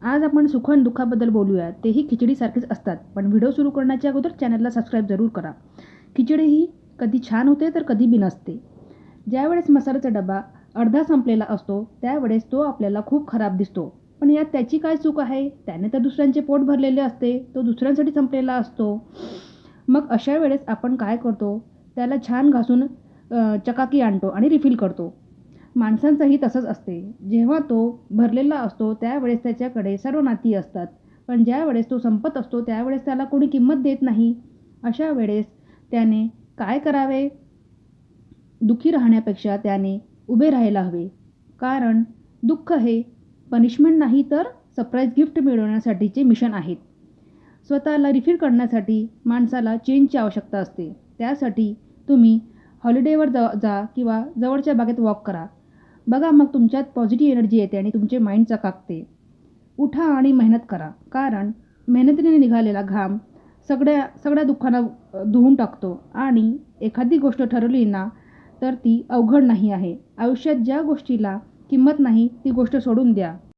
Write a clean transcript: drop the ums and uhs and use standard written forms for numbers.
आज आपण सुख आणि दुःखाबद्दल बोलूया. तेही खिचडीसारखेच असतात. पण व्हिडिओ सुरू करण्याच्या अगोदर चॅनलला सबस्क्राईब जरूर करा. खिचडी ही कधी छान होते तर कधी बी नसते. ज्यावेळेस मसाल्याचा डबा अर्धा संपलेला असतो त्यावेळेस तो आपल्याला खूप खराब दिसतो. पण यात त्याची काय चूक आहे? त्याने तर दुसऱ्यांचे पोट भरलेले असते. तो दुसऱ्यांसाठी संपलेला असतो. मग अशा वेळेस आपण काय करतो? त्याला छान घासून चकाकी आणतो आणि रिफिल करतो. माणसांचंही तसंच असते. जेव्हा तो भरलेला असतो त्यावेळेस त्याच्याकडे सर्व नाती असतात. पण ज्यावेळेस तो संपत असतो त्यावेळेस त्याला कोणी किंमत देत नाही. अशा वेळेस त्याने काय करावे? दुःखी राहण्यापेक्षा त्याने उभे राहायला हवे. कारण दुःख हे पनिशमेंट नाही तर सरप्राईज गिफ्ट मिळवण्यासाठीचे मिशन आहेत. स्वतःला रिफिल करण्यासाठी माणसाला चेंजची आवश्यकता असते. त्यासाठी तुम्ही हॉलिडेवर जा किंवा जवळच्या बागेत वॉक करा. बघा मग तुमच्यात पॉझिटिव्ह एनर्जी येते आणि तुमचे माइंड चकाकते. उठा आणि मेहनत करा. कारण मेहनतीने निघालेला घाम सगळ्या दुःखांना धुवून टाकतो आणि एखादी गोष्ट ठरवली ना तर ती अवघड नाही आहे. आयुष्यात ज्या गोष्टीला किंमत नाही ती गोष्ट सोडून द्या.